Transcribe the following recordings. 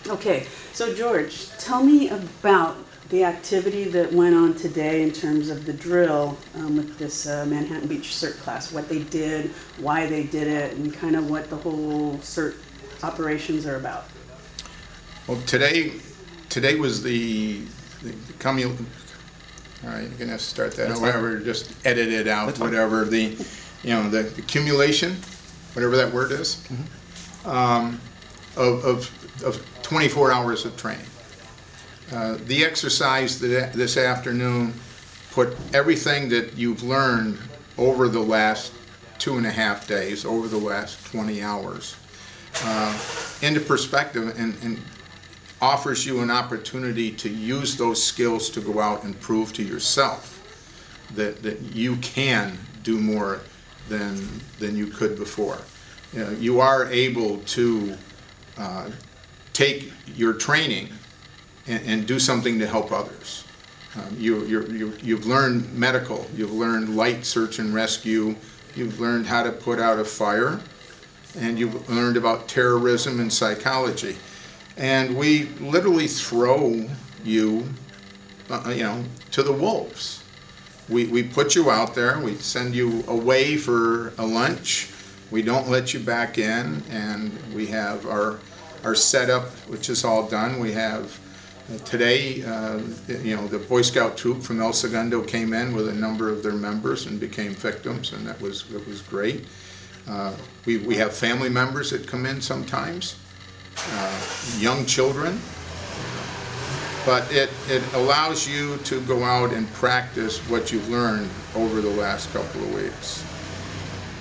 Okay, so George, tell me about the activity that went on today in terms of the drill with this Manhattan Beach CERT class, what they did, why they did it, and kind of what the whole CERT operations are about. Well, today was the all right, you're gonna have to start that. That's Whatever, just edit it out. That's fine. Whatever the accumulation, whatever that word is, of 24 hours of training. The exercise this afternoon put everything that you've learned over the last 2.5 days, over the last 20 hours, into perspective and offers you an opportunity to use those skills to go out and prove to yourself that you can do more than you could before. You are able to take your training and do something to help others. You've learned medical, you've learned light search and rescue, you've learned how to put out a fire, and you've learned about terrorism and psychology. And we literally throw you, to the wolves. We put you out there, we send you away for a lunch, we don't let you back in, and we have our setup, which is all done. We have today, the Boy Scout troop from El Segundo came in with a number of their members and became victims, and that was great. We have family members that come in sometimes, young children, but it allows you to go out and practice what you've learned over the last couple of weeks.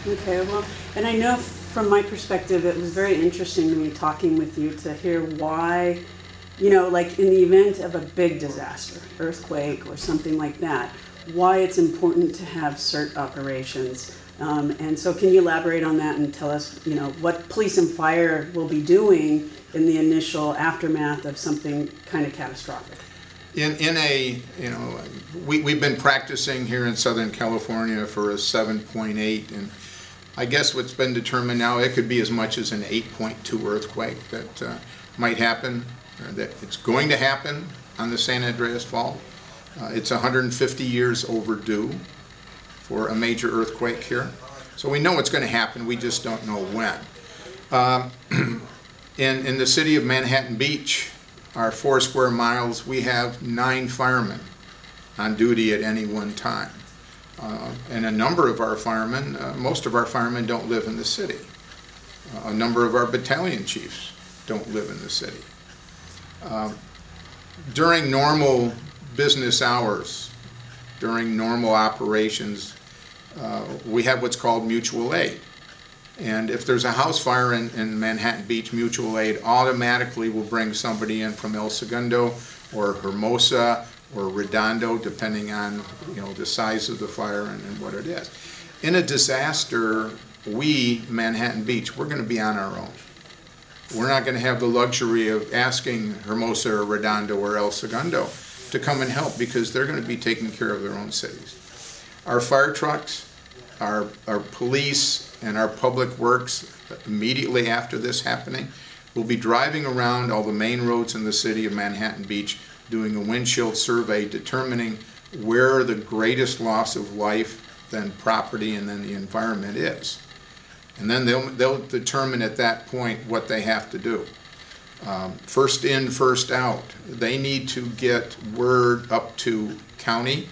Okay, well, and I know from my perspective it was very interesting to me talking with you to hear why, like in the event of a big disaster, earthquake or something like that, why it's important to have CERT operations. And so can you elaborate on that and tell us, what police and fire will be doing in the initial aftermath of something kind of catastrophic? We've been practicing here in Southern California for a 7.8, and I guess what's been determined now, it could be as much as an 8.2 earthquake that might happen, or that it's going to happen on the San Andreas Fault. It's 150 years overdue for a major earthquake here. So we know it's going to happen, we just don't know when. In the city of Manhattan Beach, our 4 square miles, we have 9 firemen on duty at any one time. And a number of our firemen, most of our firemen don't live in the city. A number of our battalion chiefs don't live in the city. During normal business hours, during normal operations, we have what's called mutual aid. And if there's a house fire in Manhattan Beach, mutual aid automatically will bring somebody in from El Segundo or Hermosa or Redondo, depending on the size of the fire and what it is. In a disaster, Manhattan Beach, we're going to be on our own. We're not going to have the luxury of asking Hermosa or Redondo or El Segundo to come and help, because they're going to be taking care of their own cities. Our fire trucks, our police, and our public works, immediately after this happening, will be driving around all the main roads in the city of Manhattan Beach, doing a windshield survey, determining where the greatest loss of life, then property, and then the environment is. And then they'll determine at that point what they have to do. First in, first out. They need to get word up to county,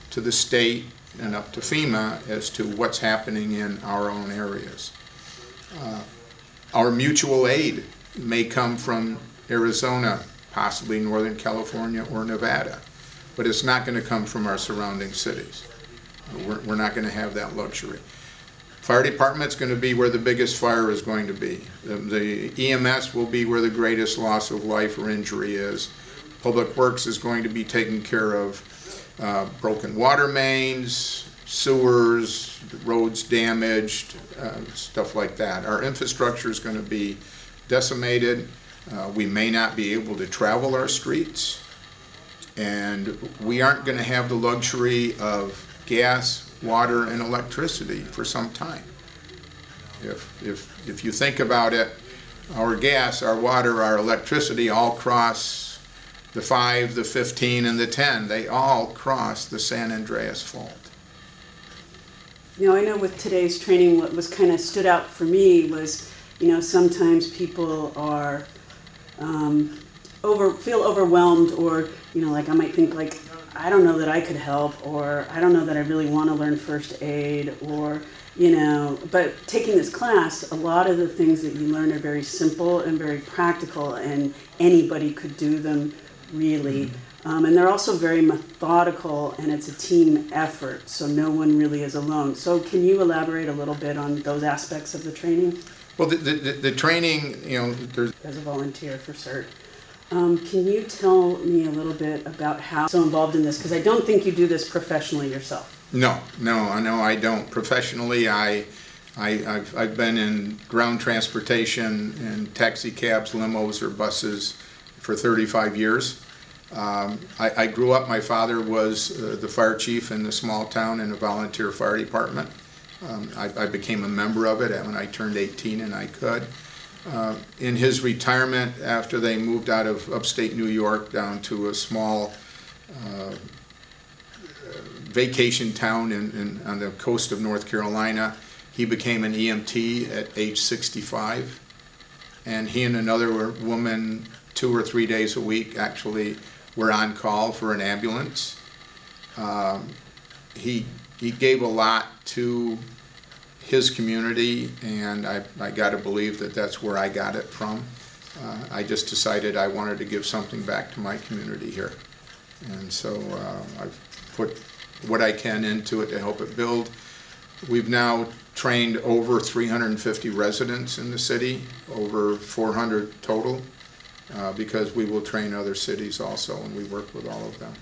to the state, and up to FEMA as to what's happening in our own areas. Our mutual aid may come from Arizona, possibly Northern California or Nevada, but it's not going to come from our surrounding cities. We're not going to have that luxury. Fire department's going to be where the biggest fire is going to be. The EMS will be where the greatest loss of life or injury is. Public Works is going to be taking care of broken water mains, sewers, roads damaged, stuff like that. Our infrastructure is going to be decimated. We may not be able to travel our streets, and we aren't going to have the luxury of gas, water, and electricity for some time. If you think about it, our gas, our water, our electricity all cross the 5, the 15, and the 10. They all cross the San Andreas Fault. You know, I know with today's training, what was kind of stood out for me was, you know, sometimes people are feel overwhelmed, or, you know, like I might think like, I don't know that I could help, or I don't know that I really want to learn first aid, or, you know, but taking this class, a lot of the things that you learn are very simple and very practical, and anybody could do them really. And they're also very methodical, and it's a team effort, so no one really is alone. So can you elaborate a little bit on those aspects of the training? Well, the training, you know, there's... As a volunteer for CERT. Can you tell me a little bit about how you're so involved in this? Because I don't think you do this professionally yourself. No, I don't. Professionally, I've been in ground transportation and taxi cabs, limos, or buses for 35 years. I grew up, my father was the fire chief in the small town in a volunteer fire department. I became a member of it when I turned 18 and I could. In his retirement, after they moved out of upstate New York down to a small vacation town on the coast of North Carolina, he became an EMT at age 65. And he and another woman, 2 or 3 days a week, actually were on call for an ambulance. He gave a lot to his community, and I got to believe that that's where I got it from. I just decided I wanted to give something back to my community here. And so I've put what I can into it to help it build. We've now trained over 350 residents in the city, over 400 total, because we will train other cities also, and we work with all of them.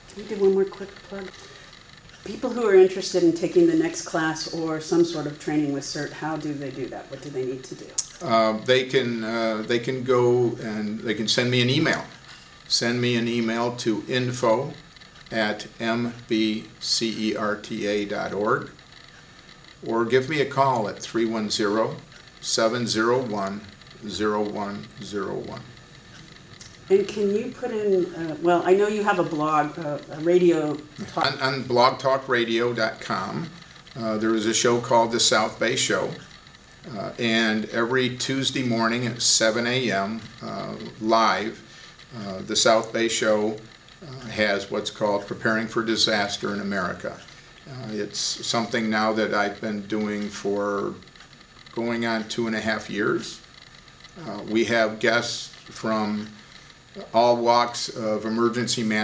Can you do one more quick plug? People who are interested in taking the next class or some sort of training with CERT, how do they do that? What do they need to do? They can go and they can send me an email. Send me an email to info@mbcerta.org, or give me a call at 310-701-0101. And can you put in, well, I know you have a blog, a radio talk. On blogtalkradio.com, there is a show called The South Bay Show. And every Tuesday morning at 7 a.m. Live, The South Bay Show has what's called Preparing for Disaster in America. It's something now that I've been doing for going on 2.5 years. We have guests from all walks of emergency management.